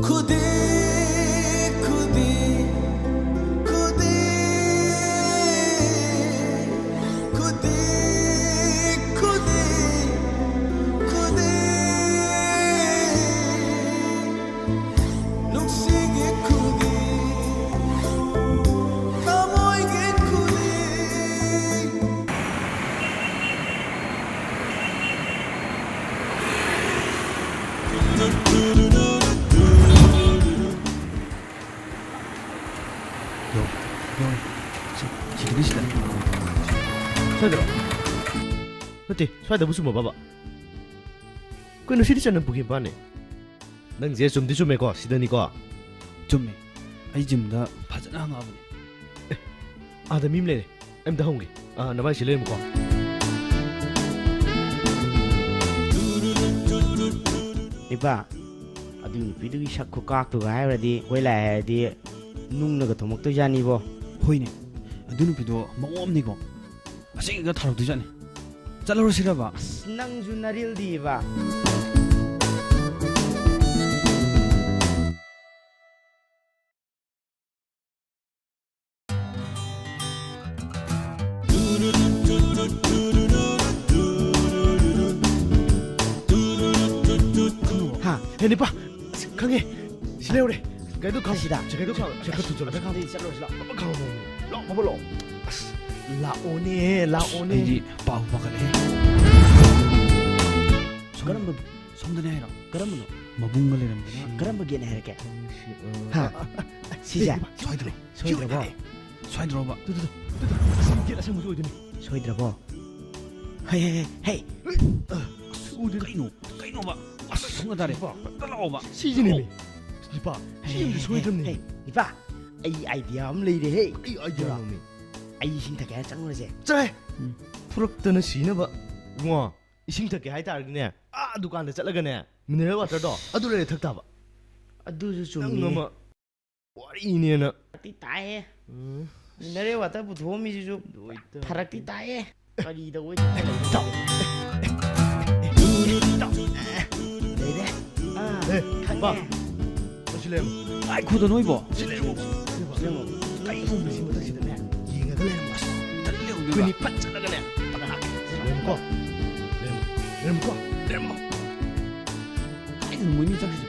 खुदी खुदी खुदी खुदी खुदी खुदी नुक्सीगे खुदी kamoyge खुदी 지기시다. 사이들아. 그때 사이다 무슨 뭐 봐봐. 그는 시리즈는 보긴 봐네. 넌 이제 좀 뒤좀해고 시더니고. 좀매. 아이 짐다 파잖아 한가보네. 아다 밈래네. 엠다 홍게. 아 나만 실례 먹고. 이봐 아두 비두기 샤코 깍도 가야라디 고일라야디 눅나가 도목도 자니보 호이네. 아두는 비도 멍엄니고. 아생이가 다루듯이네. 잘라로 싫어봐. 낭주 나릴디 이봐 하 해니 봐. 강해. 실례 오래. 그래도 가. 시다 제가 가. 제가 또 좀. 내가 어디 잘라로 싫어 가. 라 봐볼로. 라오네 라오네. 이제 바우 바가래. 그럼 somdane 해라. 그럼 마붕갈래랍니다. 그럼 게네 할게 하 시작 소이들어. 소이들어 소이들어봐. 이게 나서 무슨 어디니? 소이들어 헤이 헤이 어디? 까이노봐. 성가다래. 따라와봐. 시즈님이. 이봐. 시즈님 소리 들었네. 헤이 이봐 이 아이디어 엄 레이디 헤이 이 아이디어 놈이. 아이 신탁에 짱노르지 자. 푸럭드는 시나봐. 와. 이싱탁게 하이다르네. 아 두칸데 ꯆꯠꯂꯒꯅꯦ. 미네랄 워터도 아두레 탁타봐. ꯑꯗꯨꯁꯨ ꯅꯪ ꯆꯨꯝꯃꯤ ꯑꯃ ꯋꯥꯔꯤꯅꯦꯅ. ꯐꯔꯛꯇꯤ ꯇꯥꯏꯌꯦ ꯃꯤꯅꯔꯦꯜ ꯋꯥꯇꯔ ꯄꯨꯊꯣꯛꯑꯝꯃꯤꯁꯤꯁꯨ ꯐꯔꯛꯇꯤ ꯇꯥꯏꯌꯦ ꯀꯔꯤ ꯇꯧꯕꯩ ꯂꯩꯔꯦ 봐. ꯈꯪꯉꯦ 실례. 아이코도 노이보. 실례고. ꯀꯩ ꯃꯊꯛꯁꯤꯗꯅꯦ ꯌꯦꯡꯉꯒ ꯂꯩꯔꯝꯃꯣ 괜히 팍 ꯆꯠꯂꯒꯅꯦ. 레몬 꺼. 레몬 꺼. 레몬. 아이는 뭐니 저기서.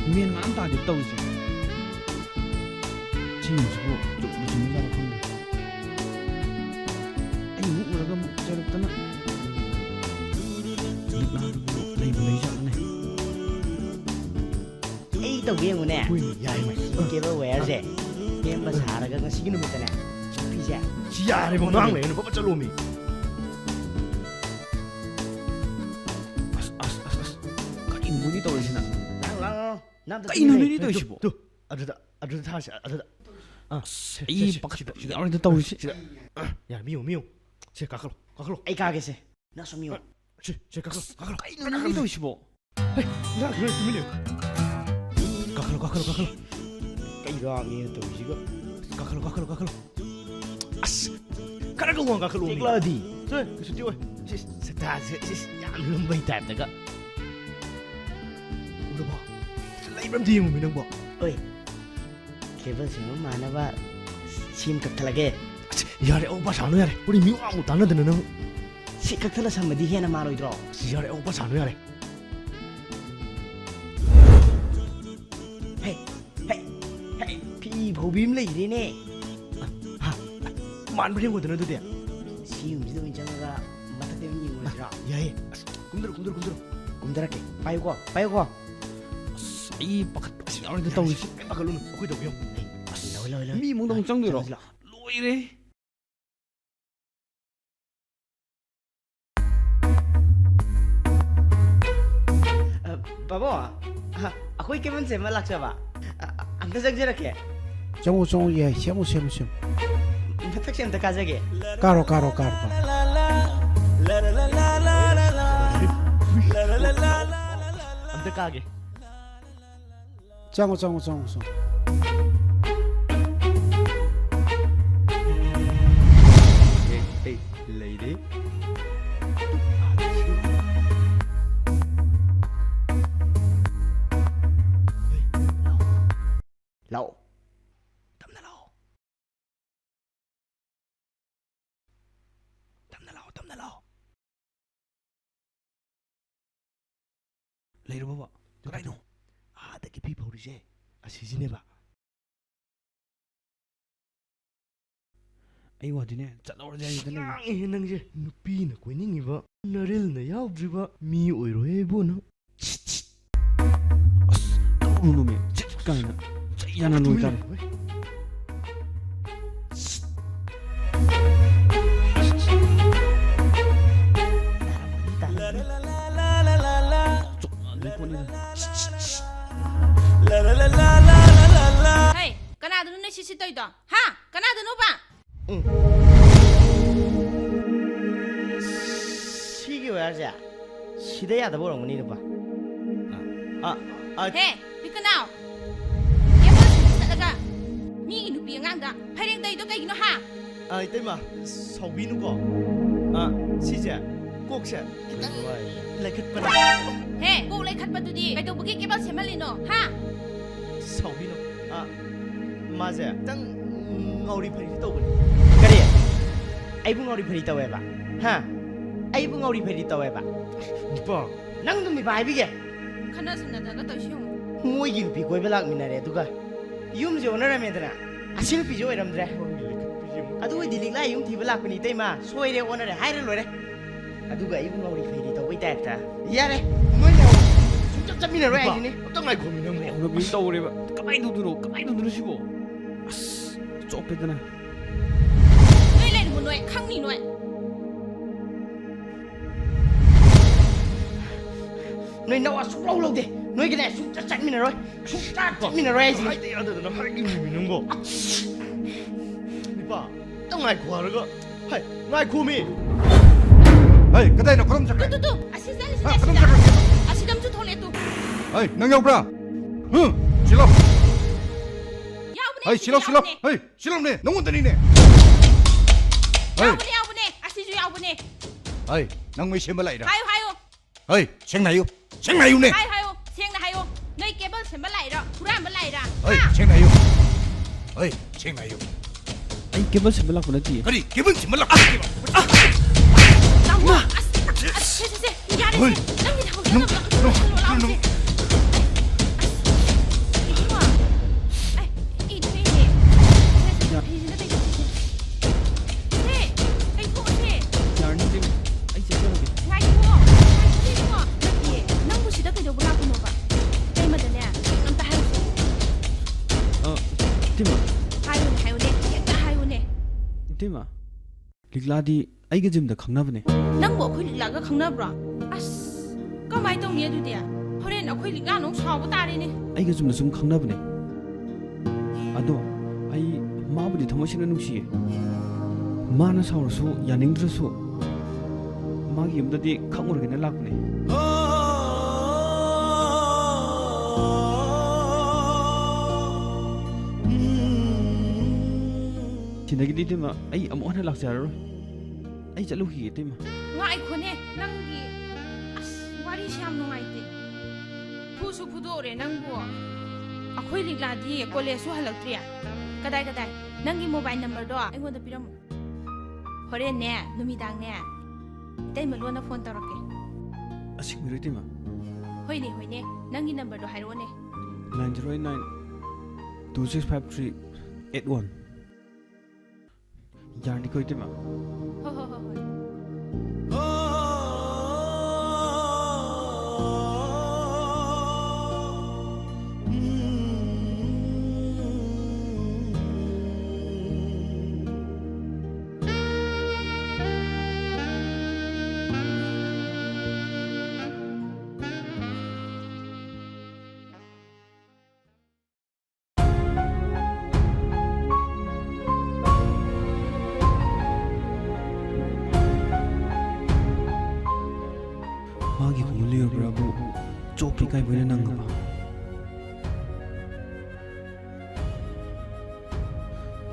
미엔 많다 아직 떠오지. 지금지고 좀 무슨 일이라고 한데. 아니 뭐라가 뭐 저랬더나. 나도 레이블 레이저네. ꯑꯩ ꯇꯧꯒꯦ ꯌꯦꯡꯉꯨꯅꯦ 보이네. 야이 말. ꯀꯦꯕꯜ ꯋꯦꯌꯔꯁꯦ ꯁꯦꯝꯕ ꯁꯥꯔꯒ ꯉꯁꯤꯒꯤ ꯅꯨꯃꯤꯠꯇꯅꯦ ꯅꯨꯄꯤꯁꯦ 지야래 뭐 나랑래. 뭐 쩔로미. 까이 뭐니 떠오르시나. 난 까이는 일이 더 있고. 또 아드다. 아드다 다시 아드다. 아, 이 바깥 아무래도 떠오르시. 야, 미용. 제 가까로. ꯑꯩ ꯀꯥꯒꯦꯁꯦ 나 좀 요 제 가까로. 까이는 일이 더 있고. 나 그래 들려. 가까로. ꯀꯩꯔꯥꯛꯅꯦ ꯇꯧꯔꯤꯁꯤꯒ 가까로. 아스. 가라고 원 가까로. ꯆꯦꯛꯂꯛꯑꯗꯤ 저, 그래서 뛰어. 야, 름바이 타입다가. 우리 봐. 라이브람 뒤에 오면 뭐. 어이 케이블 ꯁꯦꯝꯕ ꯃꯥꯟꯅꯕ ꯁꯤꯝ ꯀꯛꯊꯠꯂꯒꯦ 야래 오빠 자노 야래. 우리 미워 아무 단어드는 너. ꯁꯤ ꯀꯛꯊꯠꯂ ꯁꯝꯃꯗꯤ ꯍꯦꯟꯅ ꯃꯥꯜꯂꯣꯏꯗ꯭ꯔꯣ 야래 오빠 자노 야래. 헤이 피 보빔 레이디네 만불린 거드는 데. 시음지도 괜찮아가 마타 때문에 이거지라 야예. 꿈들어. 곰들할게 빠이고 이 바깥 아무래도 떠오르시. 아까로는 거기다 보여. 일로 미 몽동 정도로. 로이래. 바보 아코이 케이블 셈마 락셔봐 안타 정지할게 정우 예 세무 마타 셈다 가자게 까로 안돼 까게. 정우 Hey, lady. ꯂꯥꯛꯑꯣ ꯇꯞꯅ ꯂꯥꯛꯑꯣ ꯇꯞꯅ ꯂꯥꯛꯑꯣ ꯇꯞꯅ ꯂꯥꯛꯑꯣ ꯂꯩꯔꯕꯣꯕ ꯀꯗꯥꯏꯅꯣ ꯑꯥꯗꯒꯤ ꯐꯤ ꯐꯧꯔꯤꯁꯦ ꯑꯁꯤꯁꯤꯅꯦꯕ ꯑꯩ ꯋꯥꯗꯤꯅꯦ ꯆꯠꯂꯧꯔꯁꯦ ꯍꯥꯏꯁꯤꯗ ꯂꯩ ꯉꯥꯡꯉꯦꯍꯦ ꯅꯪꯁꯦ ꯅꯨꯄꯤꯅ ꯀꯣꯏꯅꯤꯡꯉꯤꯕ ꯅꯔꯤꯜꯅ ꯌꯥꯎꯗ꯭ꯔꯤꯕ ꯃꯤ ꯑꯣꯏꯔꯣꯏ ꯏꯕꯣ ꯅꯪ ꯇꯧꯔꯨ ꯅꯨꯃꯤ ꯆꯠ ꯀꯥꯏꯅ ꯆꯩ ꯌꯥꯅ ꯅꯣꯏ ꯇꯥꯔꯦ La la la la la la la. ꯆꯣꯛꯅ ꯄꯣꯠꯅꯤꯗ La la la la la la la. Hey, kanado nun si toido? Ha? Kanado no ba? 시기 왜 하지? 시대야 더 보는 거니 봐. Hey, bika now. Yebo si talaga. Mi inu pi ngang da. Phareng dai do kai no ha. 이때마 서비누고 시제 꼭세 레켓 빠나 Hey, ko lai khat pa tu di. Kai do bugi ke ba semali no. Ha? 서비누 맞아 땅 ngầu phải đi tàu 그래. 아이부 ngầu phải đi tàu 해봐. 하. 아이부 ngầu phải đi tàu 해봐. 이뻐 낭도 미 바이비게. Khana sanna da ga to shi ho. 모이기 비 고이벨락 미나래 두가. 윰 조너라면드나. 아실 비조 이름드래. 아두가 딜릭라 윰 티벨락 미니 때마 소이레 오너래 하이를 로래. 아두가 아이부 ngầu phải đi tàu với ta. 야래. 뭐냐. 진짜 짬미나래 아이지니. 어떤 날 고민한 거 오늘 민 떠오래봐 가만히 두드시고 아스 좁혀드나 Noi lai mo noi khang ni noi. 너희 나와 쑥 lâu 돼. 너희 그냥 쑥 짝미나래. 쑥 짝미나래 아이지. 하이데 야들나 하이기 미는 거 이뻐 어떤 날 고하르가 하이 날 고미 Hey, cái tay nó có đông Tu chắc. tu tu. Asi san si Ah, si không da. được. Asi dam tu thole tu. Hey, nang nhau ra. Silom. Yaw bune. Hey, silom. Hey, silom nè, nóng quân nè. Hey, Yaw bune. Asi ju yaw bune. hey, nang mấy xem lại đó. Hayo hayo. Hey, xem này yêu nè. Hayo hayo. Siang na hayo. Noi ke ba sem ba lai ro. Pura ba lai ra. Hey, Ha? xem này yêu. Hey, xem này yêu. ꯑꯩ cable ꯁꯦꯝꯕ ꯂꯥꯛꯄ ꯅꯠꯇꯦ Cái gì, cái bên xem lại. Lawa. Se. Ya de. Nang ni thau na ba. Lawa se. ꯌꯥꯔꯅꯤ ꯑꯩ ꯆꯠꯆꯔꯒꯦ 이때마 릭라디 ꯑꯩꯒ ꯖꯤꯝꯗ ꯈꯪꯅꯕꯅꯦ ꯅꯪꯕꯨ ꯑꯩꯈꯣꯏ ꯂꯤꯛꯂꯥꯒ ꯈꯪꯅꯕ꯭ꯔꯣ ꯑꯁ ꯀꯃꯥꯏꯅ ꯇꯧꯅꯤ ꯑꯗꯨꯗꯤ ꯍꯣꯔꯦꯟ ꯑꯩꯈꯣꯏ ꯂꯤꯛꯂꯥ ꯅꯨꯡ ꯁꯥꯎꯕ ꯇꯥꯔꯦꯅꯦ ꯑꯩꯒ ꯆꯨꯝꯅ ꯁꯨꯝ ꯈꯪꯅꯕꯅꯦ ꯑꯗꯣ ꯑꯩ ꯃꯥꯕꯨꯗꯤ ꯊꯃꯣꯏ ꯁꯦꯡꯅ ꯅꯨꯡꯁꯤꯌꯦ ꯃꯥꯅ ꯁꯥꯎꯔꯁꯨ ꯌꯥꯅꯤꯡꯗ꯭ꯔꯁꯨ ꯃꯥꯒꯤ ꯌꯨꯝꯗꯗꯤ ꯈꯪꯉꯨꯔꯒꯦꯅ ꯂꯥꯛꯄꯅꯦ ꯁꯤꯗꯒꯤꯗꯤ ꯏꯇꯩꯃ ꯑꯩ ꯑꯃꯨꯛ ꯍꯟꯅ ꯂꯥꯛꯆꯔꯔꯣꯏ ꯑꯩ ꯆꯠꯂꯨꯈꯤꯒꯦ ꯏꯇꯩꯃ ꯉꯥꯏꯈꯣꯅꯦ ꯅꯪꯒꯤ ꯑꯁ ꯋꯥꯔꯤꯁꯦ ꯌꯥꯝ ꯅꯨꯡꯉꯥꯏꯇꯦ ꯐꯨꯁꯨ ꯐꯨꯗꯣꯛꯎꯔꯦ ꯅꯪꯕꯨ ꯑꯩꯈꯣꯏ ꯂꯤꯛꯂꯥꯗꯤ ꯀꯣꯂꯦꯖꯁꯨ ꯍꯜꯂꯛꯇ꯭ꯔꯤ ꯀꯗꯥꯏ ꯅꯪꯒꯤ ꯃꯣꯕꯥꯏꯜ ꯅꯝꯕꯔꯗꯣ ꯑꯩꯉꯣꯟꯗ ꯄꯤꯔꯝꯃꯨ ꯍꯣꯔꯦꯟꯅꯦ ꯅꯨꯃꯤꯗꯥꯡꯅꯦ ꯏꯇꯩꯃ ꯂꯣꯟꯅ ꯐꯣꯟ ꯇꯧꯔꯛꯀꯦ ꯑꯁꯦꯡꯕꯩꯔꯣ ꯏꯇꯩꯃ ꯍꯣꯏꯅꯦ ꯅꯪꯒꯤ ꯅꯝꯕꯔꯗꯣ ꯍꯥꯏꯔꯛꯑꯣꯅꯦ 9089265381 ꯌꯥꯔꯅꯤꯀꯣ ꯏꯇꯩꯃ ꯍꯣꯏ 마기 공물리어브라고 쫓기까지 보내는 거 봐.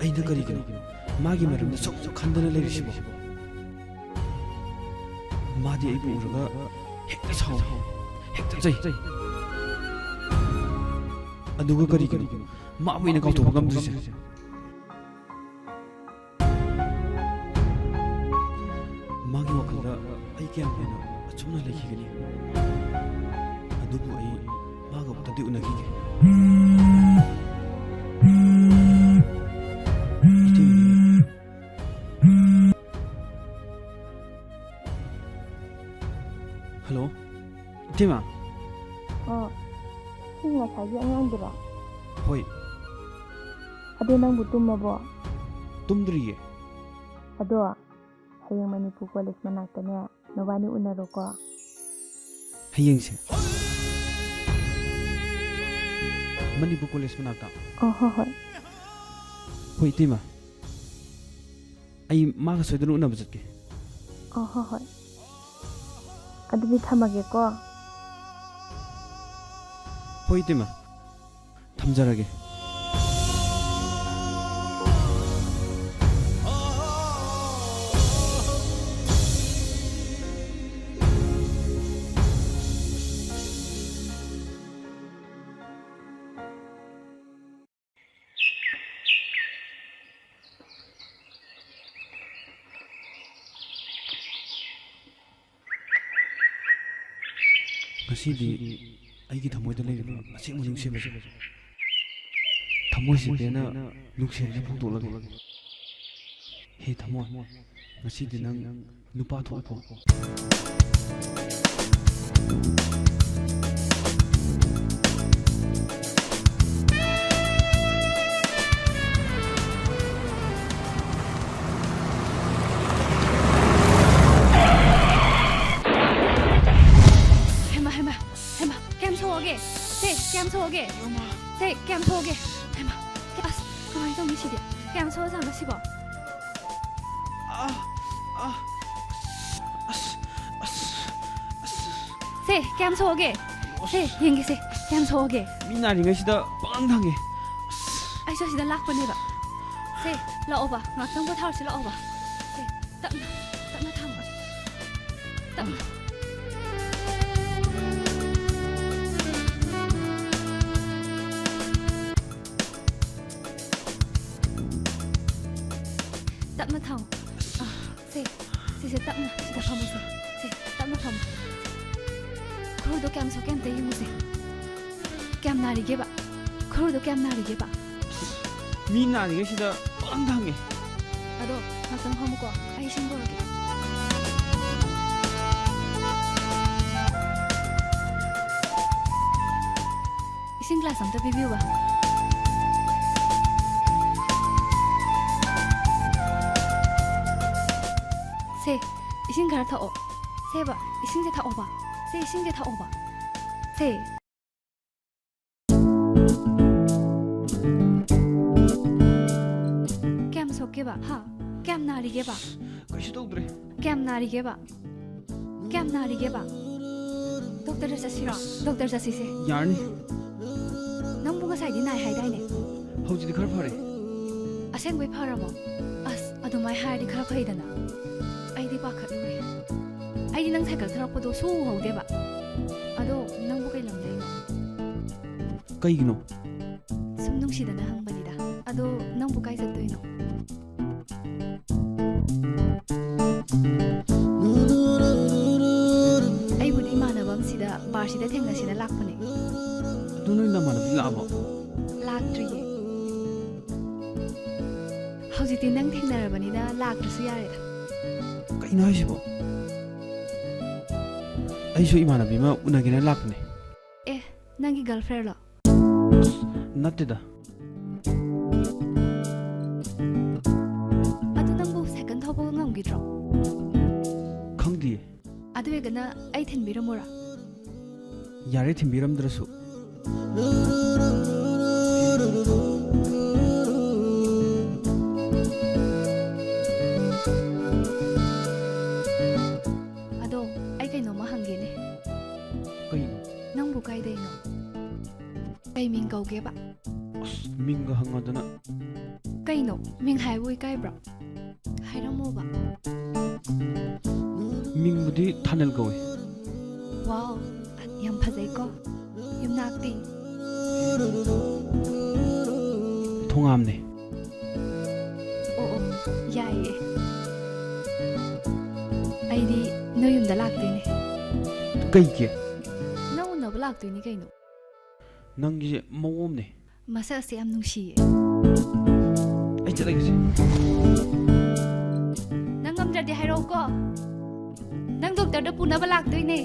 아이는 거리기노 마기 말은 쏙쏙 한다는 내리시고 마디 이브 우르가 핵다 사오 핵다 자이 아 누가 거리기노 ꯃꯥꯕꯨ ꯑꯩꯅ ꯀꯥꯎꯊꯣꯛꯄ ꯉꯝꯗ꯭ꯔꯤꯁꯦ ꯃꯥꯒꯤ ꯋꯥꯈꯜꯗ ꯑꯩ ꯀꯌꯥꯝ ꯀꯨꯏꯅ ꯑꯆꯨꯝꯅ ꯂꯩꯈꯤꯒꯅꯤ ꯑꯗꯨꯕꯨ ꯑꯩ ꯃꯥꯒ ꯑꯃꯨꯛꯇꯗꯤ ꯎꯅꯈꯤꯒꯦ ꯍꯜꯂꯣ ꯏꯇꯦꯃ ꯁꯤ ꯉꯁꯥꯏꯒꯤ ꯑꯉꯥꯡꯗꯨꯔꯣ ꯍꯣꯏ ꯑꯗꯣ ꯅꯪꯕꯨ ꯇꯨꯝꯃꯕꯣ ꯇꯨꯝꯗ꯭ꯔꯤꯌꯦ ꯑꯗꯣ ꯍꯌꯦꯡ ꯃꯅꯤꯄꯨꯔ ꯀꯣꯂꯦꯖ ꯃꯅꯥꯛꯇꯅꯦ ꯅꯕꯥꯅꯤ ꯎꯅꯔꯣꯀꯣ ꯍꯌꯦꯡꯁꯦ ꯃꯅꯤꯄꯨꯔ ꯀꯣꯂꯦꯖ ꯃꯅꯥꯛꯇ ꯍꯣꯏ ꯍꯣꯏ ꯏꯇꯦꯃ ꯑꯩ ꯃꯥꯒ ꯁꯣꯏꯗꯅ ꯎꯅꯕ ꯆꯠꯀꯦ ꯍꯣꯏ ꯑꯗꯨꯗꯤ ꯊꯝꯃꯒꯦꯀꯣ ꯍꯣꯏ ꯏꯇꯦꯃ ꯊꯝꯖꯔꯒꯦ ꯉꯁꯤꯗꯤ ꯑꯩꯒꯤ ꯊꯃꯣꯏꯗ ꯂꯩꯔꯤꯕ ꯑꯁꯦꯡꯕ ꯅꯨꯡꯁꯤꯕꯁꯦ ꯊꯃꯣꯏꯁꯦ ꯄꯦꯟꯅ ꯅꯨꯡꯁꯤꯅ ꯐꯣꯡꯗꯣꯛꯂꯒꯦ ꯍꯦ ꯊꯃꯣꯏ ꯉꯁꯤꯗꯤ ꯅꯪ ꯅꯨꯄꯥ ꯊꯣꯛꯑꯣ ꯀꯌꯥꯝ ꯁꯣꯛꯑꯒꯦ ꯁꯦ ꯀꯌꯥꯝ ꯁꯣꯛꯑꯒꯦ ꯍꯩꯃꯥ ꯑꯁ ꯀꯃꯥꯏꯅ ꯇꯧꯅꯤ ꯁꯤꯗꯤ ꯀꯌꯥꯝ ꯁꯣꯛꯑꯖꯥꯠꯅꯣ ꯁꯤꯕꯣ ꯁꯦ ꯀꯌꯥꯝ ꯁꯣꯛꯑꯒꯦ ꯁꯦ ꯌꯦꯡꯒꯦꯁꯦ ꯀꯌꯥꯝ ꯁꯣꯛꯑꯒꯦ ꯃꯤ ꯅꯥꯔꯤꯉꯩꯁꯤꯗ ꯄꯪ ꯊꯪꯉꯦ ꯑꯩꯁꯨ ꯁꯤꯗ ꯂꯥꯛꯄꯅꯦꯕ ꯁꯦ ꯂꯥꯛꯑꯣꯕ ꯉꯥꯛꯇꯪ ꯄꯣꯊꯥꯔꯁꯤ ꯂꯥꯛꯑꯣꯕ ꯁꯦ ꯇꯞꯅ ꯇꯞꯅ ꯊꯥꯡꯕ ꯇꯞꯅ tạm thòng xe xe tạm nè xe thòng một xe tạm thòng khâu đó kem sao kem tây một xe kem nào đi ghép ạ khâu đó kem nào đi ghép ạ 미 나리ꯉꯩꯁꯤꯗ ꯄꯪ ꯊꯪꯉꯦ ꯑꯗꯣ ꯉꯥꯛꯇꯪ ꯐꯝꯃꯨꯀꯣ ꯑꯩ ꯏꯁꯤꯡ ꯄꯨꯔꯛꯀꯦ ꯏꯁꯤꯡ ꯒ꯭ꯂꯥꯁ ꯑꯝꯇ ꯄꯤꯕꯤꯌꯨꯕ ꯁꯦ 이신 가라 타오 세봐 이신제 타오바 세 이신제 타오바 세 깸 속게 봐하 깸 나리게 봐 그시 떠오드래 깸 나리게 봐 깸 나리게 봐 독터 자시라 독터 자시세 야니 ꯅꯪꯕꯨ ꯉꯁꯥꯏꯗꯤ ꯅꯥꯏ ꯍꯥꯏꯗꯥꯏꯅꯦ ꯍꯧꯖꯤꯛꯇꯤ ꯈꯔ ꯐꯔꯦ ꯑꯁꯦꯡꯕꯩ ꯐꯔꯕꯣ ꯑꯁ ꯑꯗꯨꯃꯥꯏ ꯍꯥꯏꯔꯗꯤ ꯈꯔ ꯐꯩꯗꯅ ꯑꯩꯗꯤ ꯄꯥꯈꯠꯂꯨꯔꯦ ꯑꯩꯗꯤ ꯅꯪ ꯁꯥꯏꯀꯜ ꯊꯧꯔꯛꯄꯗꯣ ꯁꯨꯍꯧꯗꯦꯕ ꯑꯗꯣ ꯅꯪꯕꯨ ꯀꯩ ꯂꯝꯗꯩꯅꯣ ꯀꯩꯒꯤꯅꯣ ꯁꯨꯝ ꯅꯨꯡꯁꯤꯗꯅ ꯍꯪꯕꯅꯤꯗ ꯑꯗꯣ ꯅꯪꯕꯨ ꯀꯥꯏ ꯆꯠꯇꯣꯏꯅꯣ ꯑꯩꯕꯨꯗꯤ ꯏꯃꯥꯟꯅꯕ ꯑꯃꯁꯤꯗ ꯕꯥꯔꯁꯤꯗ ꯊꯦꯡꯅꯁꯤꯅ ꯂꯥꯛꯄꯅꯦ ꯑꯗꯨ ꯅꯣꯏ ꯅꯃꯥꯟꯅꯕꯤ ꯂꯥꯛꯑꯕꯣ ꯂꯥꯛꯇ꯭ꯔꯤꯌꯦ ꯍꯧꯖꯤꯛꯇꯤ ꯅꯪ ꯊꯦꯡꯅꯔꯕꯅꯤꯅ ꯂꯥꯛꯇ꯭ꯔꯁꯨ ꯌꯥꯔꯦꯗ ꯀꯩꯅꯣ ꯍꯥꯏꯁꯤꯕꯣ ꯑꯩꯁꯨ ꯏꯃꯥꯟꯅꯕꯤ ꯑꯃ ꯎꯅꯒꯦꯅ ꯂꯥꯛꯄꯅꯦ ꯑꯦ ꯅꯪꯒꯤ ꯒꯔꯜꯐ꯭ꯔꯦꯟꯂꯣ ꯅꯠꯇꯦꯗ ꯑꯗꯨ ꯅꯪꯕꯨ ꯁꯥꯏꯀꯜ ꯊꯧꯕ ꯉꯝꯈꯤꯗ꯭ꯔꯣ ꯈꯪꯗꯤꯌꯦ ꯑꯗꯨ ꯑꯣꯏꯔꯒꯅ ꯑꯩ ꯊꯤꯟꯕꯤꯔꯝꯃꯣꯔꯥ ꯌꯥꯔꯦ ꯊꯤꯟꯕꯤꯔꯝꯗ꯭ꯔꯁꯨ ꯑꯗꯣ ꯑꯩ ꯀꯩꯅꯣꯝꯃ ꯍꯪꯒꯦꯅꯦ ꯀꯩꯅꯣ ꯅꯪꯕꯨ ꯀꯥꯏꯗꯩꯅꯣ ꯀꯩ ꯃꯤꯡ ꯀꯧꯒꯦꯕ ꯑꯁ ꯃꯤꯡꯒ ꯍꯪꯉꯗꯅ ꯀꯩꯅꯣ ꯃꯤꯡ ꯍꯥꯏꯕꯨ ꯏꯀꯥꯏꯕ꯭ꯔꯣ ꯍꯥꯏꯔꯝꯃꯣꯕ ꯃꯤꯡꯕꯨꯗꯤ ꯊꯥꯅꯦꯜ ꯀꯧꯋꯦ ꯋꯥꯎ ꯌꯥꯝ ꯐꯖꯩꯀꯣ ꯌꯨꯝꯅꯥꯛꯇꯤ ꯊꯣꯡꯉꯥꯝꯅꯦ ꯑꯣ ꯑꯣ ꯌꯥꯏꯌꯦ ꯑꯩꯗꯤ ꯅꯣꯏ ꯌꯨꯝꯗ ꯂꯥꯛꯇꯣꯏꯅꯦ ꯀꯩꯒꯤ ꯅꯪ ꯎꯅꯕ ꯂꯥꯛꯇꯣꯏꯅꯤ ꯀꯩꯅꯣ ꯅꯪꯒꯤꯁꯦ ꯃꯑꯣꯡꯅꯦ ꯃꯁꯛꯁꯦ ꯌꯥꯝ ꯅꯨꯡꯁꯤꯌꯦ ꯑꯩ ꯆꯠꯂꯒꯦꯁꯦ ꯅꯪ ꯉꯝꯗ꯭ꯔꯗꯤ ꯍꯥꯏꯔꯛꯎꯀꯣ ꯅꯪ ꯗꯣꯛꯇꯔꯗ ꯄꯨꯅꯕ ꯂꯥꯛꯇꯣꯏꯅꯦ